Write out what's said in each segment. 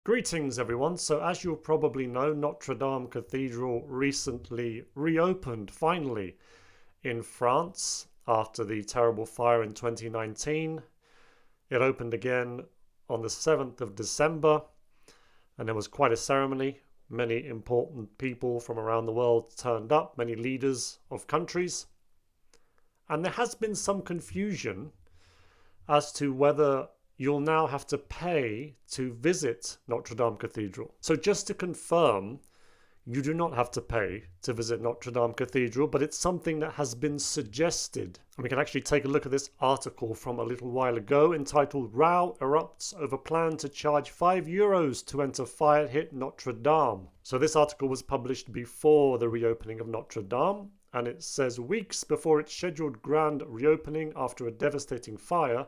Greetings everyone. So as you'll probably know, Notre Dame Cathedral recently reopened finally in France after the terrible fire in 2019. It opened again on the 7th of December and there was quite a ceremony. Many important people from around the world turned up, many leaders of countries. And there has been some confusion as to whether you'll now have to pay to visit Notre Dame Cathedral. So just to confirm, you do not have to pay to visit Notre Dame Cathedral, but it's something that has been suggested. And we can actually take a look at this article from a little while ago entitled "Row Erupts Over Plan to Charge €5 to Enter Fire-Hit Notre Dame." So this article was published before the reopening of Notre Dame, and it says weeks before its scheduled grand reopening after a devastating fire,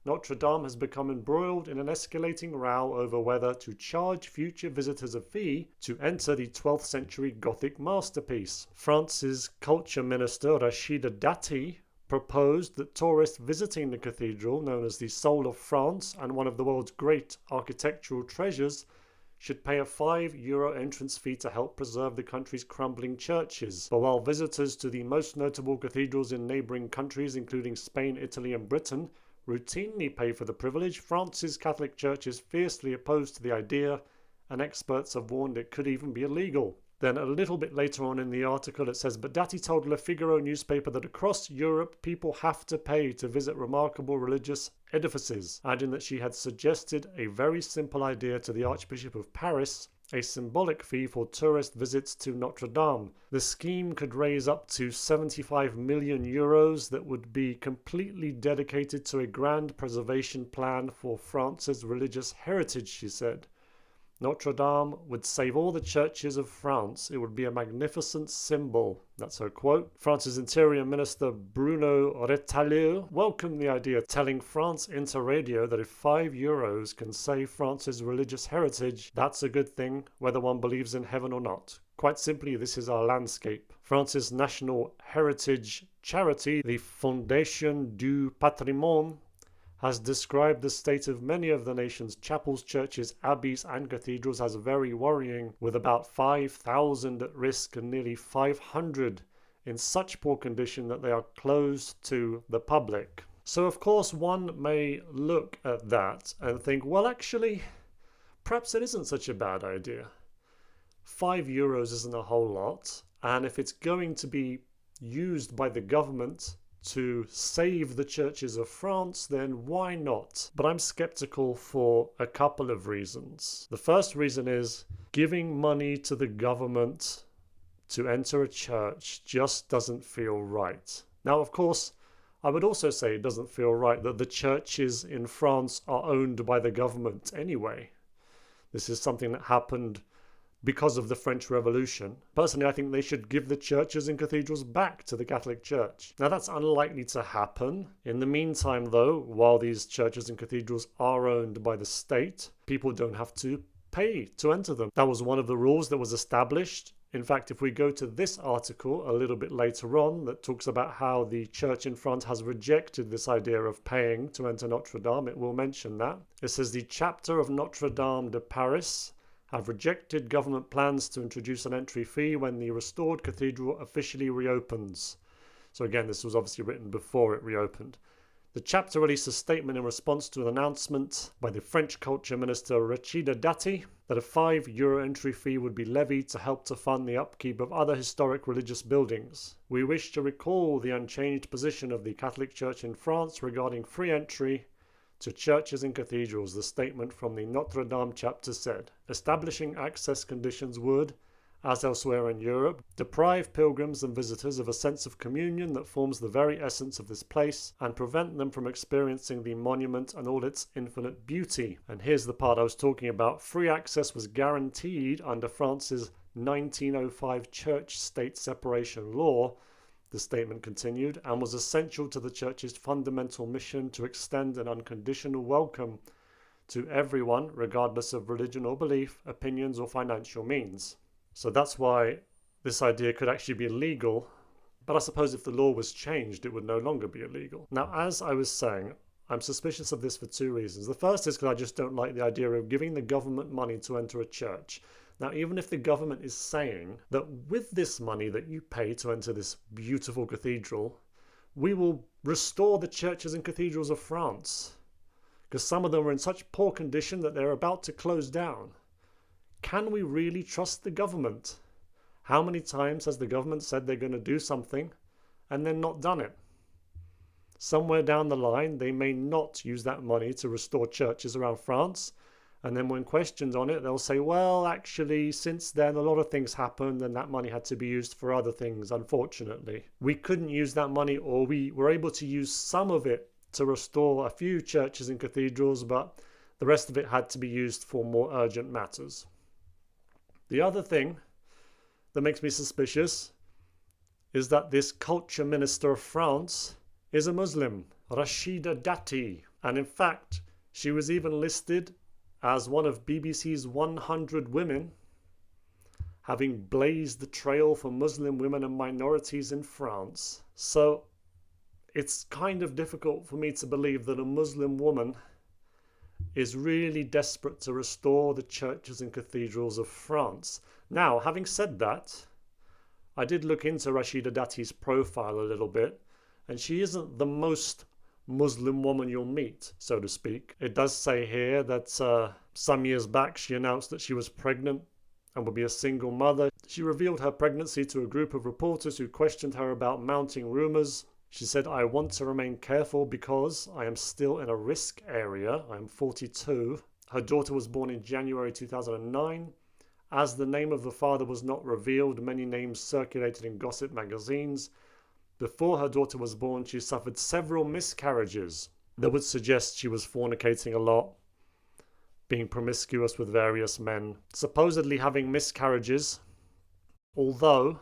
Notre Dame has become embroiled in an escalating row over whether to charge future visitors a fee to enter the 12th century Gothic masterpiece. France's culture minister Rachida Dati proposed that tourists visiting the cathedral, known as the Soul of France and one of the world's great architectural treasures, should pay a €5 entrance fee to help preserve the country's crumbling churches. But while visitors to the most notable cathedrals in neighbouring countries, including Spain, Italy and Britain, routinely pay for the privilege, France's Catholic Church is fiercely opposed to the idea, and experts have warned it could even be illegal. Then a little bit later on in the article it says, but Dati told Le Figaro newspaper that across Europe people have to pay to visit remarkable religious edifices, adding that she had suggested a very simple idea to the Archbishop of Paris, a symbolic fee for tourist visits to Notre Dame. The scheme could raise up to €75 million that would be completely dedicated to a grand preservation plan for France's religious heritage, she said. Notre Dame would save all the churches of France. It would be a magnificent symbol. That's her quote. France's Interior Minister Bruno Retailleau welcomed the idea, telling France Inter Radio that if €5 can save France's religious heritage, that's a good thing, whether one believes in heaven or not. Quite simply, this is our landscape. France's national heritage charity, the Fondation du Patrimoine, has described the state of many of the nation's chapels, churches, abbeys and cathedrals as very worrying, with about 5,000 at risk and nearly 500 in such poor condition that they are closed to the public. So of course one may look at that and think, well actually, perhaps it isn't such a bad idea. €5 isn't a whole lot, and if it's going to be used by the government to save the churches of France, then why not? But I'm skeptical for a couple of reasons. The first reason is giving money to the government to enter a church just doesn't feel right. Now, of course, I would also say it doesn't feel right that the churches in France are owned by the government anyway. This is something that happened because of the French Revolution. Personally, I think they should give the churches and cathedrals back to the Catholic Church. Now, that's unlikely to happen. In the meantime, though, while these churches and cathedrals are owned by the state, people don't have to pay to enter them. That was one of the rules that was established. In fact, if we go to this article a little bit later on that talks about how the church in France has rejected this idea of paying to enter Notre Dame, it will mention that. It says the chapter of Notre Dame de Paris have rejected government plans to introduce an entry fee when the restored cathedral officially reopens. So again, this was obviously written before it reopened. The chapter released a statement in response to an announcement by the French culture minister Rachida Dati that a €5 entry fee would be levied to help to fund the upkeep of other historic religious buildings. We wish to recall the unchanged position of the Catholic Church in France regarding free entry to churches and cathedrals, the statement from the Notre Dame chapter said. Establishing access conditions would, as elsewhere in Europe, deprive pilgrims and visitors of a sense of communion that forms the very essence of this place and prevent them from experiencing the monument and all its infinite beauty. And here's the part I was talking about. Free access was guaranteed under France's 1905 church-state separation law, the statement continued, and was essential to the church's fundamental mission to extend an unconditional welcome to everyone, regardless of religion or belief, opinions or financial means. So that's why this idea could actually be illegal, but I suppose if the law was changed, it would no longer be illegal. Now, as I was saying, I'm suspicious of this for two reasons. The first is because I just don't like the idea of giving the government money to enter a church. Now, even if the government is saying that with this money that you pay to enter this beautiful cathedral, we will restore the churches and cathedrals of France, because some of them are in such poor condition that they're about to close down. Can we really trust the government? How many times has the government said they're going to do something and then not done it? Somewhere down the line, they may not use that money to restore churches around France. And then when questioned on it, they'll say, well, actually, since then, a lot of things happened and that money had to be used for other things, unfortunately. We couldn't use that money, or we were able to use some of it to restore a few churches and cathedrals, but the rest of it had to be used for more urgent matters. The other thing that makes me suspicious is that this culture minister of France is a Muslim, Rachida Dati. And in fact, she was even listed as one of BBC's 100 women, having blazed the trail for Muslim women and minorities in France. So it's kind of difficult for me to believe that a Muslim woman is really desperate to restore the churches and cathedrals of France. Now, having said that, I did look into Rachida Dati's profile a little bit, and she isn't the most Muslim woman you'll meet, so to speak. It does say here that some years back she announced that she was pregnant and would be a single mother. She revealed her pregnancy to a group of reporters who questioned her about mounting rumors. She said, I want to remain careful because I am still in a risk area. I'm 42. Her daughter was born in January 2009. As the name of the father was not revealed, many names circulated in gossip magazines. Before her daughter was born, she suffered several miscarriages that would suggest she was fornicating a lot, being promiscuous with various men, supposedly having miscarriages, although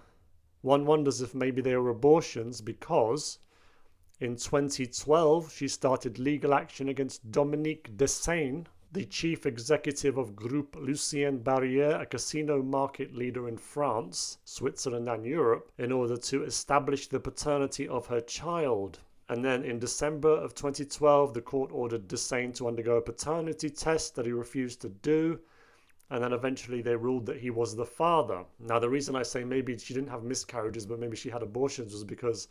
one wonders if maybe they were abortions, because in 2012 she started legal action against Dominique Dessain, the chief executive of Groupe Lucien Barrière, a casino market leader in France, Switzerland and Europe, in order to establish the paternity of her child. And then in December of 2012, the court ordered Dessain to undergo a paternity test that he refused to do. And then eventually they ruled that he was the father. Now, the reason I say maybe she didn't have miscarriages, but maybe she had abortions, was because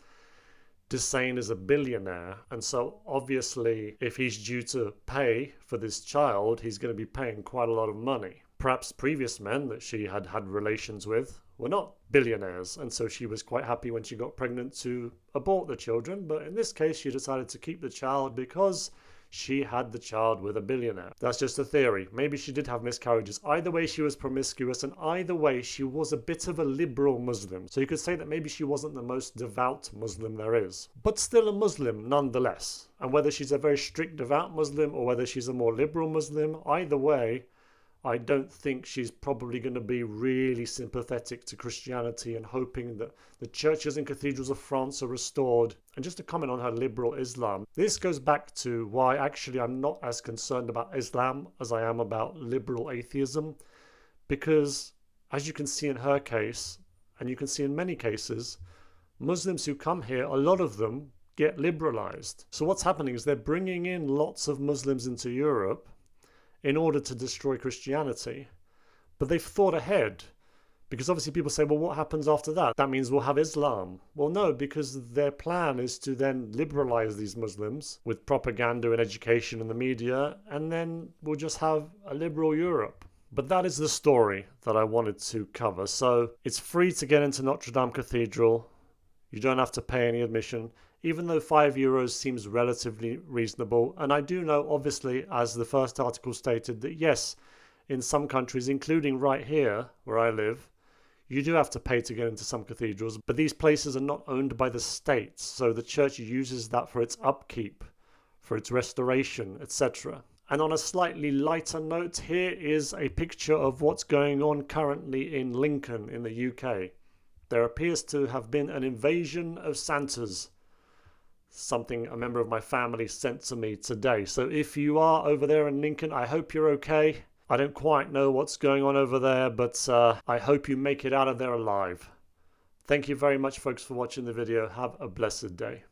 Dessain is a billionaire, and so obviously if he's due to pay for this child, he's going to be paying quite a lot of money. Perhaps previous men that she had had relations with were not billionaires, and so she was quite happy when she got pregnant to abort the children, but in this case she decided to keep the child because she had the child with a billionaire. That's just a theory. Maybe she did have miscarriages. Either way, she was promiscuous, and either way, she was a bit of a liberal Muslim. So you could say that maybe she wasn't the most devout Muslim there is, but still a Muslim nonetheless. And whether she's a very strict devout Muslim or whether she's a more liberal Muslim, either way, I don't think she's probably going to be really sympathetic to Christianity and hoping that the churches and cathedrals of France are restored. And just to comment on her liberal Islam, this goes back to why actually I'm not as concerned about Islam as I am about liberal atheism, because as you can see in her case, and you can see in many cases, Muslims who come here, a lot of them get liberalized. So what's happening is they're bringing in lots of Muslims into Europe in order to destroy Christianity. But they've thought ahead, because obviously people say, well, what happens after that? That means we'll have Islam. Well, no, because their plan is to then liberalize these Muslims with propaganda and education and the media, and then we'll just have a liberal Europe. But that is the story that I wanted to cover. So it's free to get into Notre Dame Cathedral. You don't have to pay any admission, even though €5 seems relatively reasonable. And I do know, obviously, as the first article stated, that yes, in some countries, including right here where I live, you do have to pay to get into some cathedrals, but these places are not owned by the state, so the church uses that for its upkeep, for its restoration, etc. And on a slightly lighter note, here is a picture of what's going on currently in Lincoln in the UK. There appears to have been an invasion of Santas, something a member of my family sent to me today. So if you are over there in Lincoln, I hope you're okay. I don't quite know what's going on over there, but I hope you make it out of there alive. Thank you very much, folks, for watching the video. Have a blessed day.